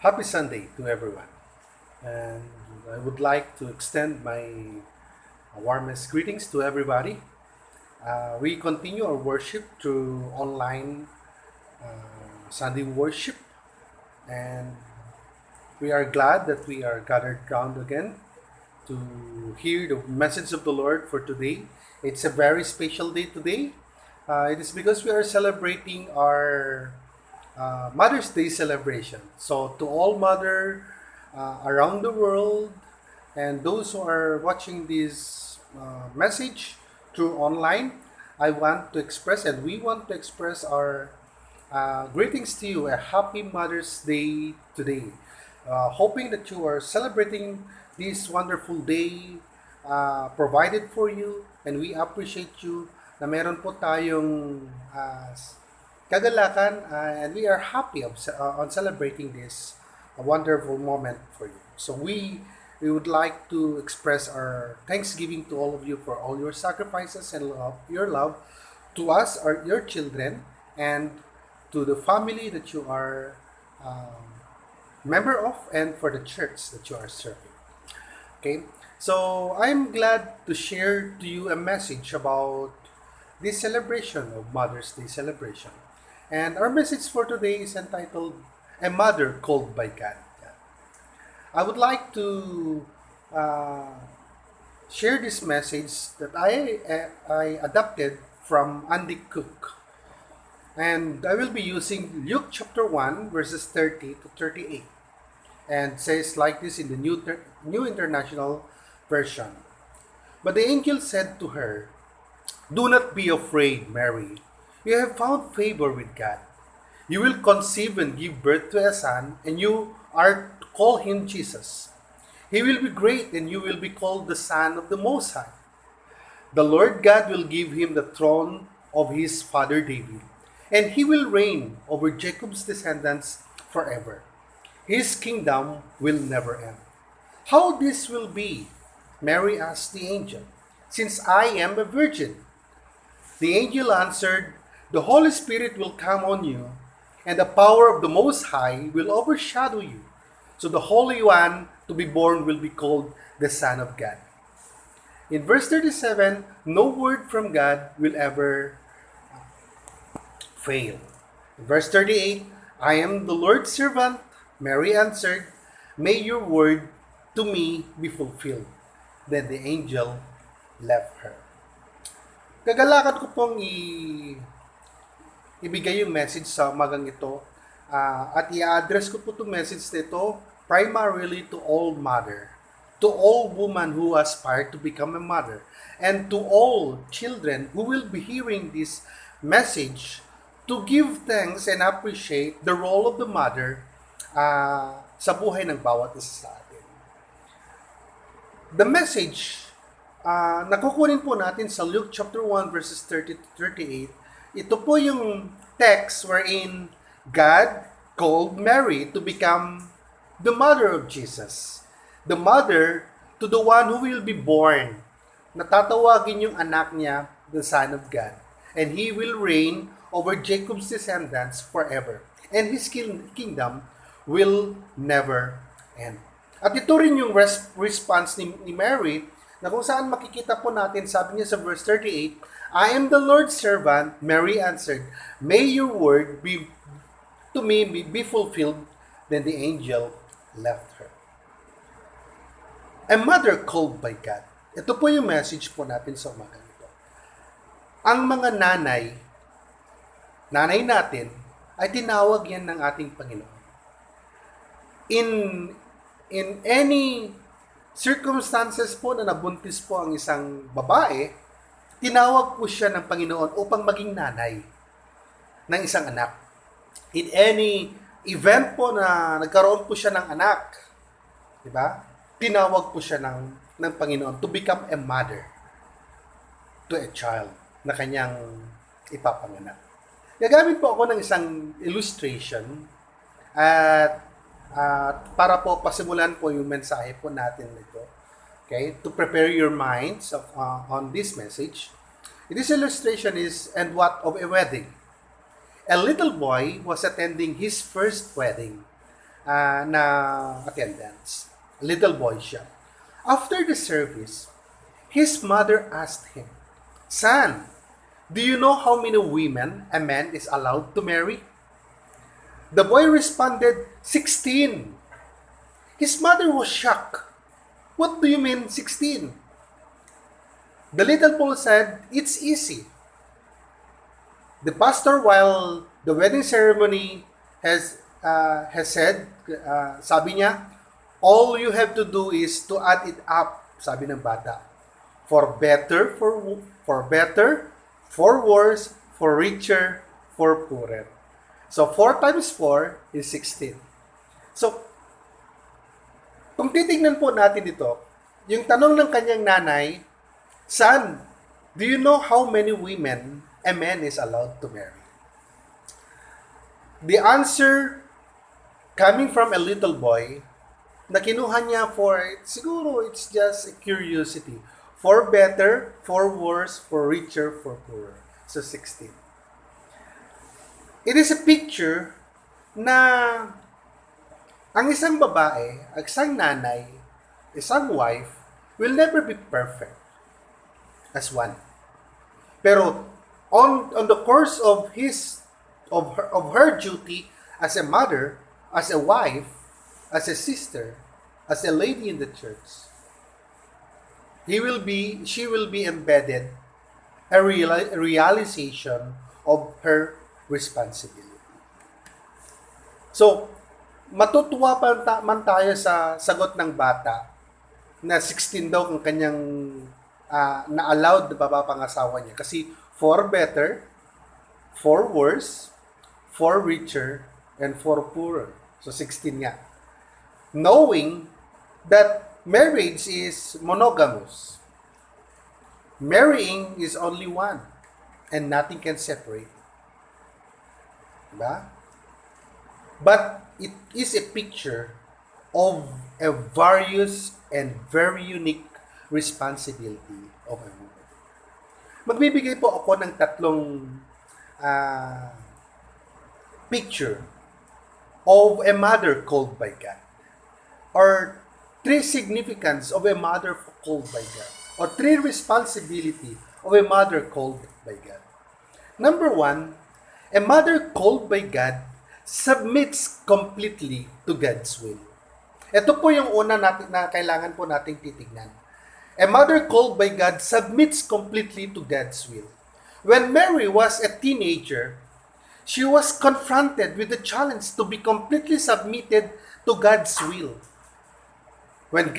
Happy Sunday to everyone. And I would like to extend my warmest greetings to everybody. We continue our worship through online Sunday worship, and we are glad that we are gathered round again to hear the message of the Lord for today. It's a very special day today. It is because we are celebrating our Mother's Day celebration. So, to all mother around the world and those who are watching this message through online, I want to express and we want to express our greetings to you. A happy Mother's Day today. Hoping that you are celebrating this wonderful day provided for you, and we appreciate you na meron po tayong kagalakan, and we are happy on celebrating this wonderful moment for you. So we would like to express our thanksgiving to all of you for all your sacrifices and your love to us, your children, and to the family that you are member of, and for the church that you are serving. Okay, so I'm glad to share to you a message about this celebration of Mother's Day celebration. And our message for today is entitled A Mother Called by God. I would like to uh, share this message that I adapted from Andy Cook. And I will be using Luke chapter 1, verses 30 to 38. And says like this in the New International Version. But the angel said to her, "Do not be afraid, Mary. You have found favor with God. You will conceive and give birth to a son, and you are to call him Jesus. He will be great, and you will be called the Son of the Most High. The Lord God will give him the throne of his father David, and he will reign over Jacob's descendants forever. His kingdom will never end." "How this will be?" Mary asked the angel, "since I am a virgin." The angel answered, "The Holy Spirit will come on you, and the power of the Most High will overshadow you. So the Holy One to be born will be called the Son of God." In verse 37, no word from God will ever fail. In verse 38, "I am the Lord's servant," Mary answered, "may your word to me be fulfilled." Then the angel left her. Gagalakan ko pong ibigay yung message sa umagang ito, at i-address ko po itong message nito primarily to all mother, to all woman who aspire to become a mother, and to all children who will be hearing this message, to give thanks and appreciate the role of the mother sa buhay ng bawat isa sa atin. The message nakukunin po natin sa Luke chapter 1 verses 30 to 38. Ito po yung text wherein God called Mary to become the mother of Jesus. The mother to the one who will be born. Natatawagin yung anak niya, the Son of God. And he will reign over Jacob's descendants forever. And his kingdom will never end. At ito rin yung response ni Mary, na kung saan makikita po natin, sabi niya sa verse 38, "I am the Lord's servant," Mary answered, "may your word be to me be fulfilled." Then the angel left her. A mother called by God. Ito po yung message po natin sa umaga nito. Ang mga nanay natin, ay tinawag yan ng ating Panginoon. In any circumstances po na nabuntis po ang isang babae, tinawag po siya ng Panginoon upang maging nanay ng isang anak. In any event po na nagkaroon po siya ng anak, di ba? Tinawag po siya ng Panginoon to become a mother to a child na kanyang ipapanganak. Gagamit po ako ng isang illustration at para po pasimulan po yung mensahe po natin nito. Okay? To prepare your minds on this message. This illustration is and what of a wedding. A little boy was attending his first wedding. na attendants. Little boy siya. After the service, his mother asked him, "Son, do you know how many women a man is allowed to marry?" The boy responded, 16. His mother was shocked. "What do you mean 16? The little boy said, "It's easy." The pastor, while the wedding ceremony has said, sabi niya, "All you have to do is to add it up," sabi ng bata. For better, for worse, for richer, for poorer. So 4 times 4 is 16. So, kung titignan po natin ito, yung tanong ng kanyang nanay, "Son, do you know how many women a man is allowed to marry?" The answer coming from a little boy na kinuha niya siguro it's just a curiosity. For better, for worse, for richer, for poorer. So 16. It is a picture na ang isang babae, ang isang nanay, isang wife, will never be perfect as one. Pero on the course of her duty as a mother, as a wife, as a sister, as a lady in the church, she will be embedded a realization of her responsibility. So, matutuwa man tayo sa sagot ng bata na 16 daw ang kanyang na-allowed na papapangasawa niya. Kasi for better, for worse, for richer, and for poorer. So 16 nga. Knowing that marriage is monogamous. Marrying is only one and nothing can separate. Diba? But it is a picture of a various and very unique responsibility of a woman. Magbibigay po ako ng tatlong picture of a mother called by God, or 3 significance of a mother called by God, or 3 responsibility of a mother called by God. Number 1, a mother called by God submits completely to God's will. Ito po yung una natin na kailangan po nating titignan. A mother called by God submits completely to God's will. When Mary was a teenager, she was confronted with the challenge to be completely submitted to God's will. When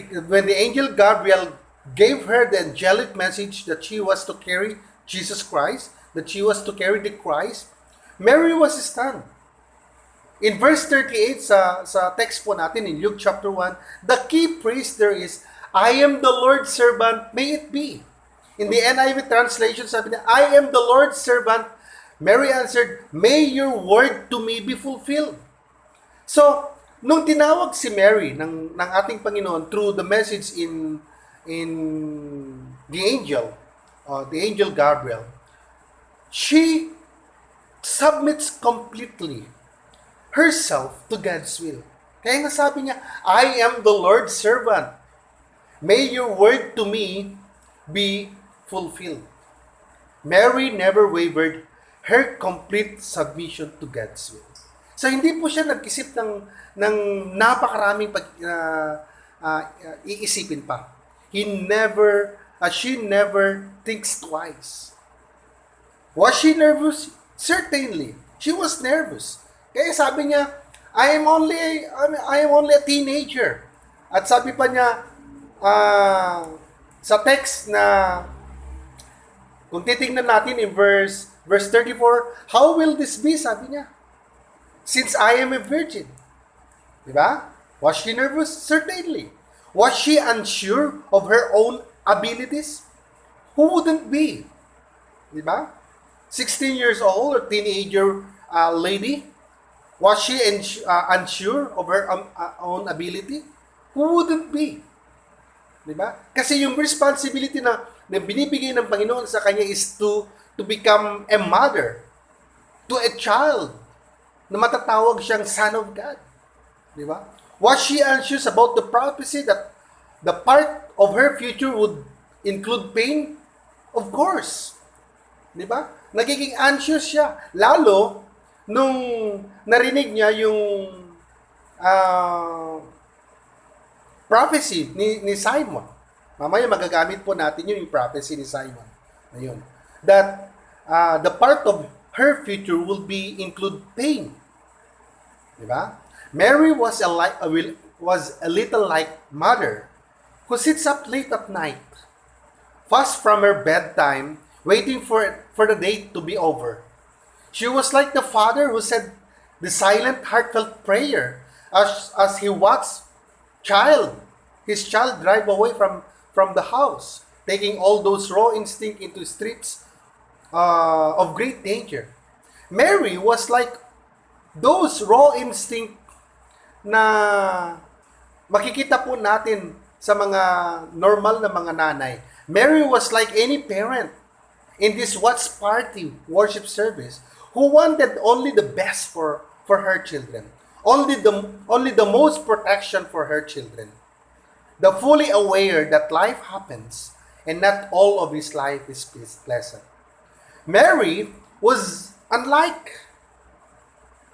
the angel Gabriel gave her the angelic message that she was to carry Jesus Christ, that she was to carry the Christ, Mary was stunned. In verse 38 sa text po natin in Luke chapter 1, the key phrase there is, "I am the Lord's servant, may it be." In the NIV translation, sabi niya, "I am the Lord's servant." Mary answered, "May your word to me be fulfilled." So, nung tinawag si Mary ng ating Panginoon through the message in the angel Gabriel, she submits completely herself to God's will. Kaya nga sabi niya, "I am the Lord's servant. May your word to me be fulfilled." Mary never wavered her complete submission to God's will. So, hindi po siya nag-isip ng napakaraming iisipin pa. She never thinks twice. Was she nervous? Certainly. She was nervous. Kaya sabi niya, I am only a teenager. At sabi pa niya, sa text na, kung titingnan natin in verse 34, "How will this be?" sabi niya. "Since I am a virgin." Diba? Was she nervous? Certainly. Was she unsure of her own abilities? Who wouldn't be? Diba? 16 years old, a teenager lady. Was she unsure of her own ability? Who wouldn't be? Diba? Kasi yung responsibility na binibigay ng Panginoon sa kanya is to become a mother to a child na matatawag siyang son of God. Di ba? Was she anxious about the prophecy that the part of her future would include pain? Of course. Di ba? Nagiging anxious siya. Lalo, nung narinig niya yung uh, prophecy ni Simon. Mamaya magagamit po natin yung prophecy ni Simon. Ayun. That the part of her future will be include pain. Di ba? Mary was a little like mother who sits up late at night, fast from her bedtime, waiting for the day to be over. She was like the father who said the silent, heartfelt prayer as he watched his child drive away from the house, taking all those raw instinct into streets of great danger. Mary was like those raw instinct na makikita po natin sa mga normal na mga nanay. Mary was like any parent in this watch party worship service who wanted only the best for her children. Only the most protection for her children. The fully aware that life happens and not all of his life is pleasant. Mary was unlike.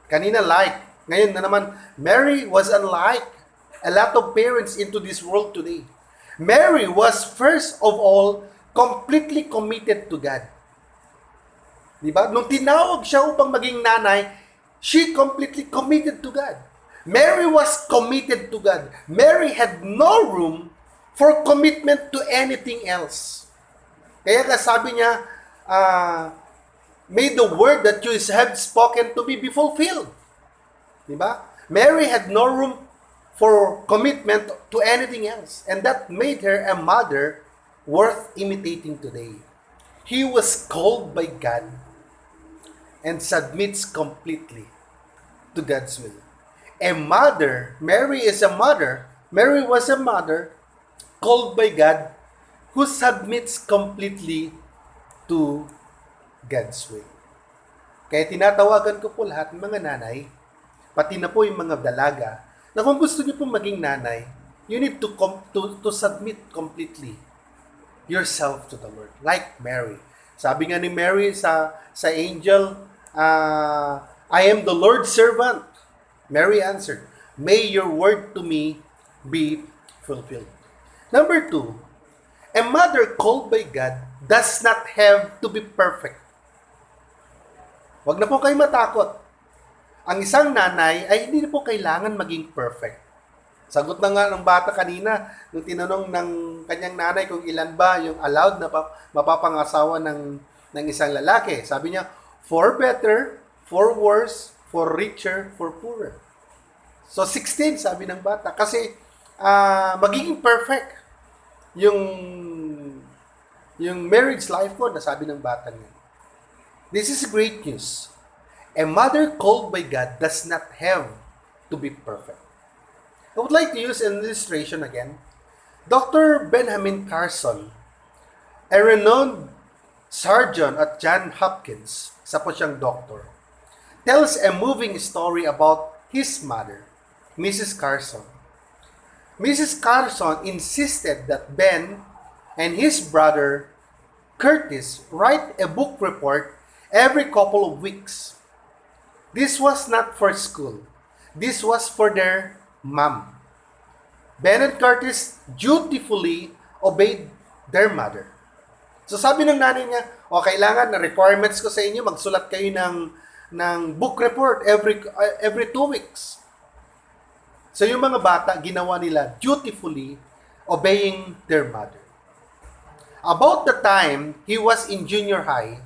Kanina like. Ngayon na naman, Mary was unlike a lot of parents into this world today. Mary was first of all completely committed to God. Diba? Nung tinawag siya upang maging nanay, she completely committed to God. Mary was committed to God. Mary had no room for commitment to anything else. Kaya nga sabi niya, may the word that you have spoken to me be fulfilled. Diba? Mary had no room for commitment to anything else. And that made her a mother worth imitating today. He was called by God and submits completely to God's will. A mother, Mary is a mother, Mary was a mother called by God who submits completely to God's will. Kaya tinatawagan ko po lahat ng mga nanay, pati na po yung mga dalaga, na kung gusto niyo po maging nanay, you need to submit completely yourself to the Lord. Like Mary. Sabi nga ni Mary sa angel, I am the Lord's servant. Mary answered, may your word to me be fulfilled. Number 2, a mother called by God does not have to be perfect. Huwag na po kayo matakot. Ang isang nanay ay hindi na po kailangan maging perfect. Sagot na nga ng bata kanina, nung tinanong ng kanyang nanay kung ilan ba yung allowed na mapapangasawa ng isang lalaki. Sabi niya, 4 better, 4 worse, 4 richer, 4 poorer. So 16 sabi ng bata. Kasi magiging perfect yung marriage life ko, nasabi ng bata niya. This is great news. A mother called by God does not have to be perfect. I would like to use an illustration again. Dr. Benjamin Carson, a renowned surgeon at Johns Hopkins, isa po siyang doctor, tells a moving story about his mother, Mrs. Carson. Mrs. Carson insisted that Ben and his brother Curtis write a book report every couple of weeks. This was not for school. This was for their mom. Ben and Curtis dutifully obeyed their mother. So sabi ng nanay niya, kailangan na requirements ko sa inyo, magsulat kayo ng book report every 2 weeks. So yung mga bata, ginawa nila dutifully obeying their mother. About the time he was in junior high,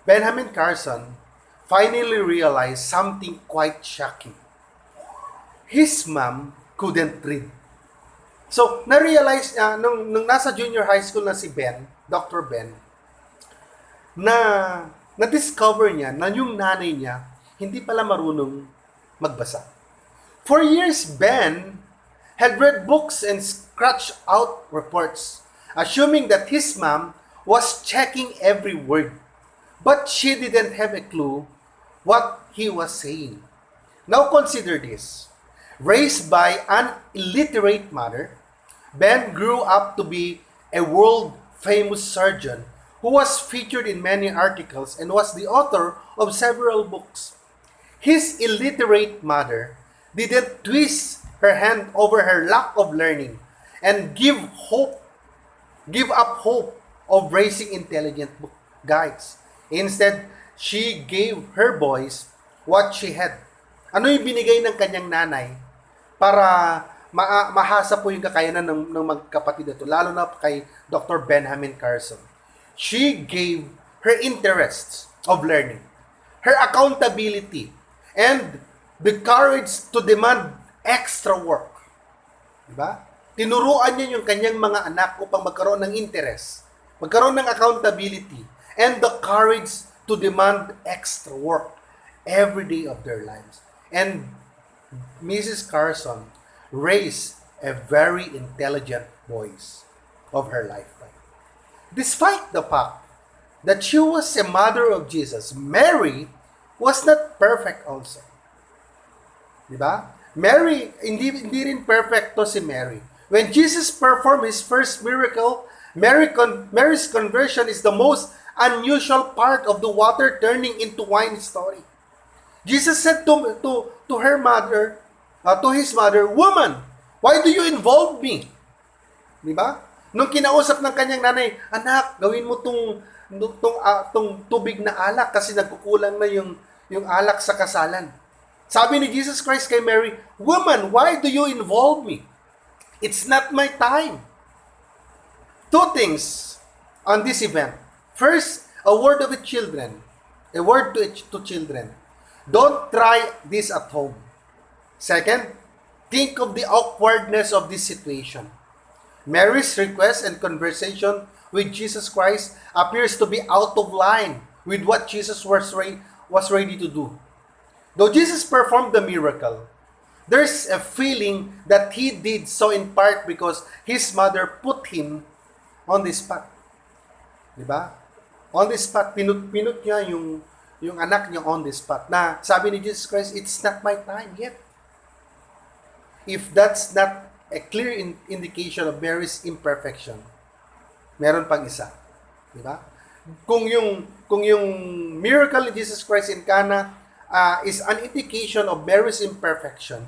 Benjamin Carson finally realized something quite shocking. His mom couldn't read. So, na-realize, nung nasa junior high school na si Ben, Dr. Ben, na-discover niya na yung nanay niya hindi pala marunong magbasa. For years, Ben had read books and scratched out reports, assuming that his mom was checking every word. But she didn't have a clue what he was saying. Now consider this. Raised by an illiterate mother, Ben grew up to be a world-famous surgeon who was featured in many articles and was the author of several books. His illiterate mother didn't twist her hand over her lack of learning and give up hope of raising intelligent guys. Instead, she gave her boys what she had. Ano yung binigay ng kanyang nanay para mahasa po yung kakayanan ng magkapatid ito, lalo na kay Dr. Benjamin Carson. She gave her interests of learning, her accountability, and the courage to demand extra work. Diba? Tinuruan niya yung kanyang mga anak upang magkaroon ng interest, magkaroon ng accountability, and the courage to demand extra work every day of their lives. And Mrs. Carson raised a very intelligent boys of her lifetime. Despite the fact that she was a mother of Jesus, Mary was not perfect also. Diba? Mary, hindi rin perfecto si Mary. When Jesus performed his first miracle, Mary's conversion is the most unusual part of the water turning into wine story. Jesus said to her mother, to his mother, "Woman, why do you involve me?" Diba? Nung kinausap ng kanyang nanay, "Anak, gawin mo tong tubig na alak kasi nagkukulang na yung alak sa kasalan." Sabi ni Jesus Christ kay Mary, "Woman, why do you involve me? It's not my time." Two things on this event. First, a word to children. Don't try this at home. Second, think of the awkwardness of this situation. Mary's request and conversation with Jesus Christ appears to be out of line with what Jesus was ready to do. Though Jesus performed the miracle, there's a feeling that he did so in part because his mother put him on the spot. Diba? On the spot, pinut niya yung anak niya on the spot. Na sabi ni Jesus Christ, "It's not my time yet." If that's not a clear indication of Mary's imperfection, meron pang isa. Diba? Kung yung miracle ni Jesus Christ in Cana is an indication of Mary's imperfection,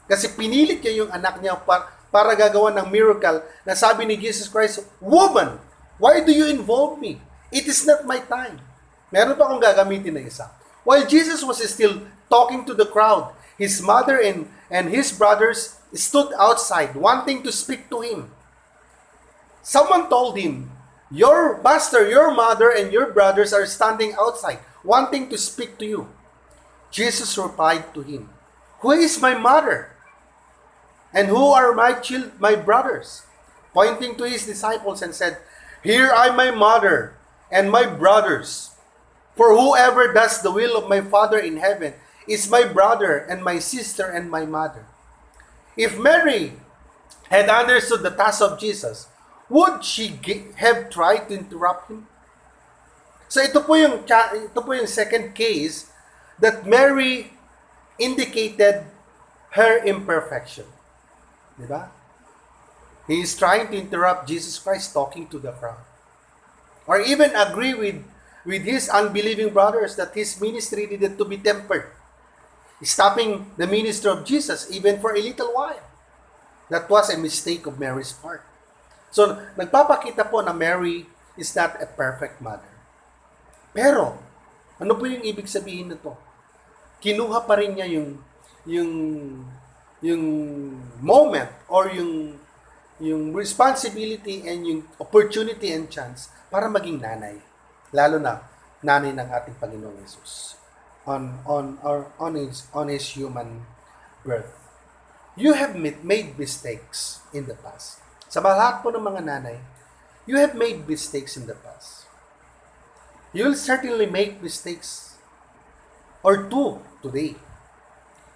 kasi pinilit niya yung anak niya para gagawa ng miracle, na sabi ni Jesus Christ, "Woman, why do you involve me? It is not my time." Meron pa akong gagamitin na isa. While Jesus was still talking to the crowd, his mother and his brothers stood outside wanting to speak to him. Someone told him, "Your master, your mother, and your brothers are standing outside wanting to speak to you." Jesus replied to him, "Who is my mother? And who are my brothers?" Pointing to his disciples and said, "Here are my mother and my brothers. For whoever does the will of my Father in heaven is my brother and my sister and my mother." If Mary had understood the task of Jesus, would she have tried to interrupt him? So ito po yung second case that Mary indicated her imperfection. Diba? He is trying to interrupt Jesus Christ talking to the crowd. Or even agree with his unbelieving brothers that his ministry needed to be tempered, stopping the ministry of Jesus even for a little while. That was a mistake of Mary's part. So, nagpapakita po na Mary is not a perfect mother. Pero, ano po yung ibig sabihin nito? Kinuha pa rin niya yung moment or yung responsibility and yung opportunity and chance para maging nanay. Lalo na nanay ng ating Panginoong Jesus on his human birth. You have made mistakes in the past. Sa lahat po ng mga nanay, you have made mistakes in the past. You'll certainly make mistakes or two today.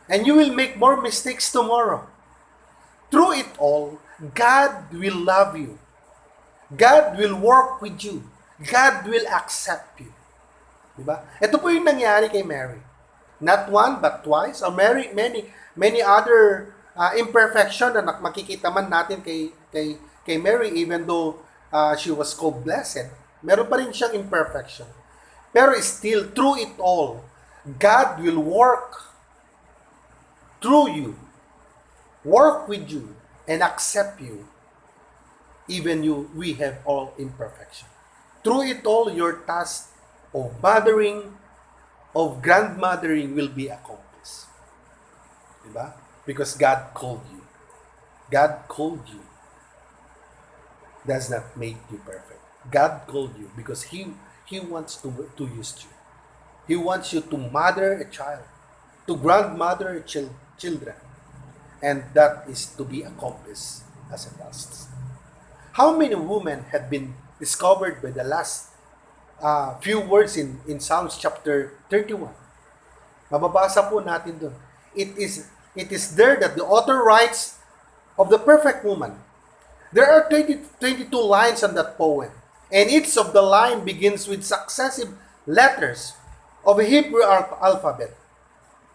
And you will make more mistakes tomorrow. Through it all, God will love you. God will work with you. God will accept you. Diba? Ito po yung nangyari kay Mary. Not one, but twice. Or many other imperfection na makikita man natin kay Mary, even though she was called blessed. Meron pa rin siyang imperfection. Pero still, through it all, God will work through you, work with you, and accept you. Even we have all imperfection. Through it all, your task of mothering, of grandmothering will be accomplished. Diba? Because God called you. God called you. Does not make you perfect. God called you because He wants to use you. He wants you to mother a child, to grandmother children. And that is to be accomplished as a task. How many women have been discovered by the last few words in Psalms chapter 31? Mababasa po natin doon. It is there that the author writes of the perfect woman. There are 22 lines on that poem. And each of the line begins with successive letters of a Hebrew alphabet.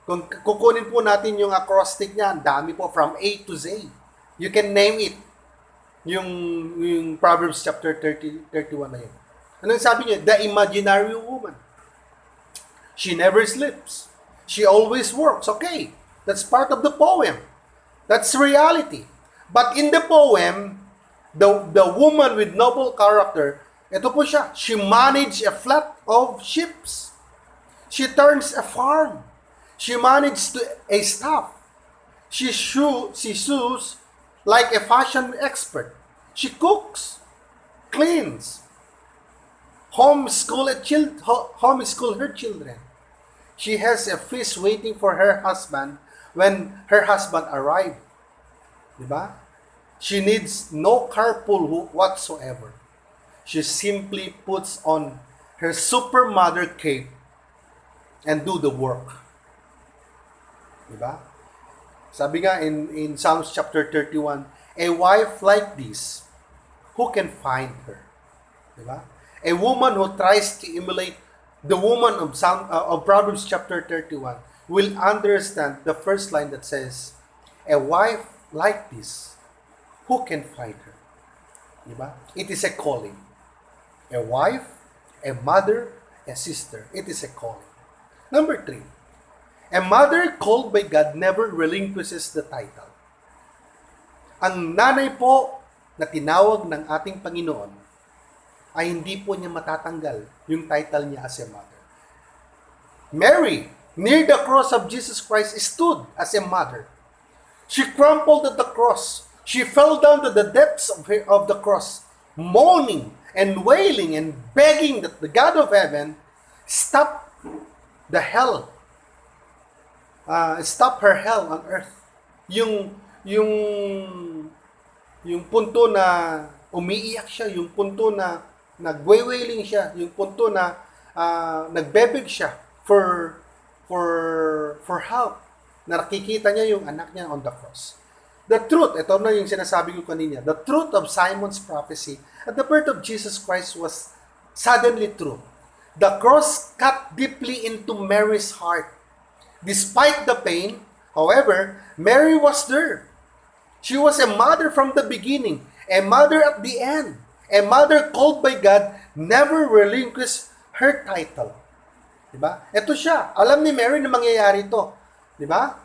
Kung kukunin po natin yung acrostic niya, ang dami po from A to Z. You can name it. Yung Proverbs chapter 31 na yun. Anong sabi niya? The imaginary woman. She never sleeps. She always works. Okay, that's part of the poem. That's reality. But in the poem, the woman with noble character, ito po siya. She managed a flock of sheep. She turns a farm. She managed a staff. She sews like a fashion expert. She cooks, cleans, homeschool her children. She has a feast waiting for her husband when her husband arrives. Diba? She needs no carpool whatsoever. She simply puts on her super mother cape and do the work. Diba? Sabi nga in Psalms chapter 31, a wife like this, who can find her? Diba? A woman who tries to emulate the woman of Proverbs chapter 31 will understand the first line that says, a wife like this, who can find her? Diba? It is a calling. A wife, a mother, a sister. It is a calling. Number 3, a mother called by God never relinquishes the title. Ang nanay po na tinawag ng ating Panginoon ay hindi po niya matatanggal yung title niya as a mother. Mary, near the cross of Jesus Christ, stood as a mother. She crumpled at the cross. She fell down to the depths of the cross, moaning and wailing and begging that the God of heaven stop the hell, stop her hell on earth. Yung punto na umiiyak siya, yung punto na nagwailing siya, yung punto na nagbebeg siya for help. Nakikita niya yung anak niya on the cross. The truth, ito na yung sinasabi ko kanina, the truth of Simon's prophecy at the birth of Jesus Christ was suddenly true. The cross cut deeply into Mary's heart. Despite the pain, however, Mary was there. She was a mother from the beginning, a mother at the end, a mother called by God, never relinquished her title. Diba? Ito siya. Alam ni Mary na mangyayari ito. Diba?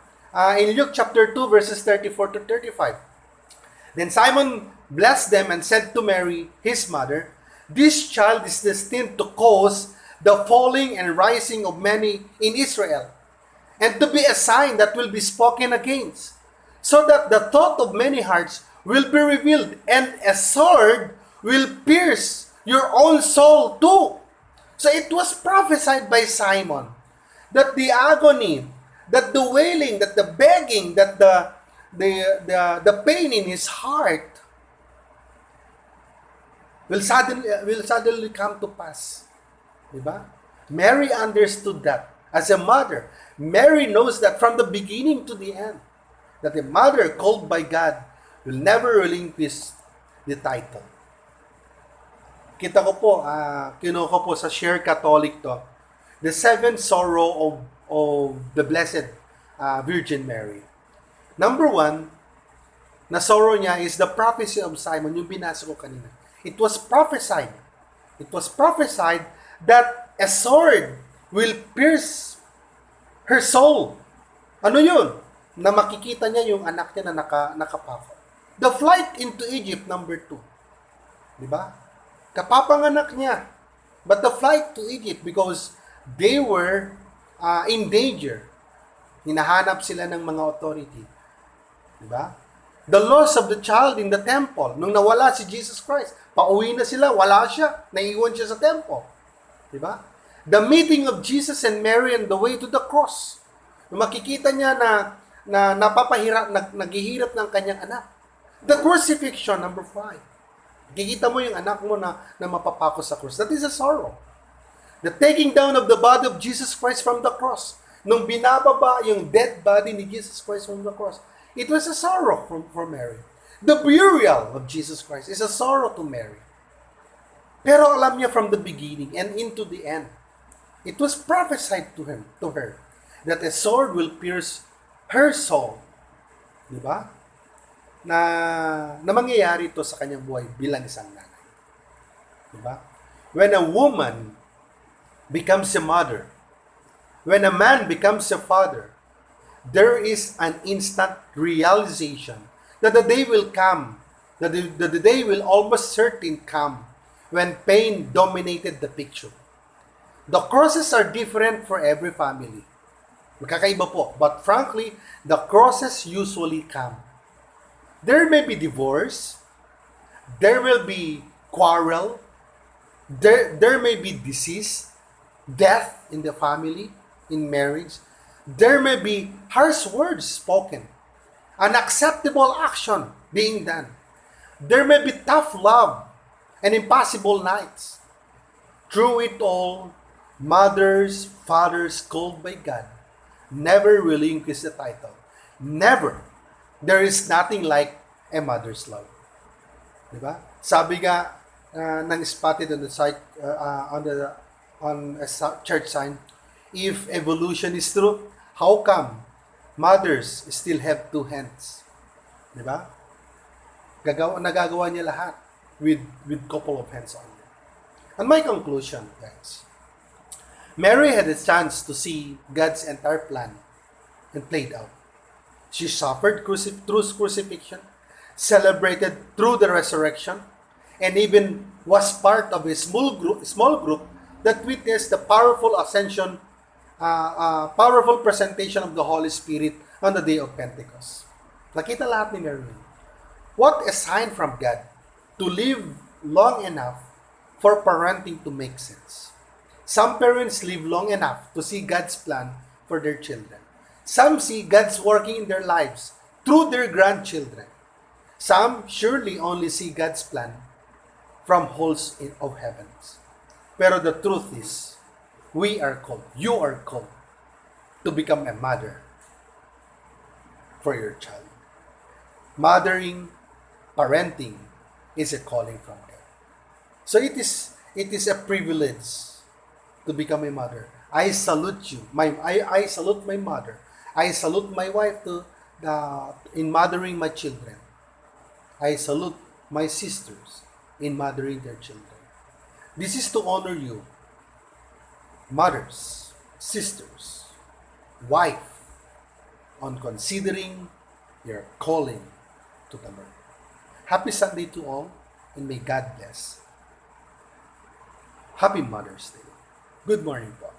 In Luke chapter 2, verses 34 to 35. Then Simon blessed them and said to Mary, his mother, this child is destined to cause the falling and rising of many in Israel, and to be a sign that will be spoken against, so that the thought of many hearts will be revealed, and a sword will pierce your own soul too. So it was prophesied by Simon that the agony, that the wailing, that the begging, that the pain in his heart will suddenly come to pass. Diba? Mary understood that as a mother. Mary knows that from the beginning to the end, that a mother called by God will never relinquish the title. Kita ko po, kinuha ko po sa Share Catholic to, the seven sorrow of the Blessed Virgin Mary. Number one, na sorrow niya is the prophecy of Simon, yung binasa ko kanina. It was prophesied that a sword will pierce her soul. Ano yun? Na makikita niya yung anak niya na nakapako. The flight into Egypt, number 2. Diba? Kapapanganak niya. But the flight to Egypt, because they were in danger. Hinahanap sila ng mga authority. Diba? The loss of the child in the temple. Nung nawala si Jesus Christ, pauwi na sila, wala siya. Naiiwan siya sa temple. Diba? The meeting of Jesus and Mary on the way to the cross. Makikita niya na naghihirap ng kanyang anak. The crucifixion, number 5. Kikita mo yung anak mo na mapapako sa cross. That is a sorrow. The taking down of the body of Jesus Christ from the cross. Nung binababa yung dead body ni Jesus Christ from the cross, it was a sorrow for Mary. The burial of Jesus Christ is a sorrow to Mary. Pero alam niya from the beginning and into the end, it was prophesied to her, that a sword will pierce her soul. Diba? Na mangyayari ito sa kanyang buhay bilang isang nanay. Diba? When a woman becomes a mother, when a man becomes a father, there is an instant realization that the day will come, that the day will almost certain come when pain dominated the picture. The crosses are different for every family. Magkakaiba po. But frankly, the crosses usually come. There may be divorce. There will be quarrel. There may be disease, death in the family, in marriage. There may be harsh words spoken, unacceptable action being done. There may be tough love and impossible nights. Through it all, mothers, fathers called by God never relinquish the title. Never. There is nothing like a mother's love. Diba? Sabi nga nang spotted on the site on a church sign, if evolution is true, how come mothers still have 2 hands? Diba? Nagagawa niya lahat with couple of hands only. And my conclusion, guys, Mary had a chance to see God's entire plan and played out. She suffered through crucifixion, celebrated through the resurrection, and even was part of a small group that witnessed the powerful ascension, powerful presentation of the Holy Spirit on the day of Pentecost. Nakita lahat ni Mary. What a sign from God to live long enough for parenting to make sense. Some parents live long enough to see God's plan for their children. Some see God's working in their lives through their grandchildren. Some surely only see God's plan from halls of heavens. Pero the truth is, you are called to become a mother for your child. Mothering, parenting is a calling from God. So it is a privilege to become a mother. I salute you. I salute my mother. I salute my wife in mothering my children. I salute my sisters in mothering their children. This is to honor you, mothers, sisters, wife, on considering your calling to the Lord. Happy Sunday to all, and may God bless. Happy Mother's Day. Good morning po.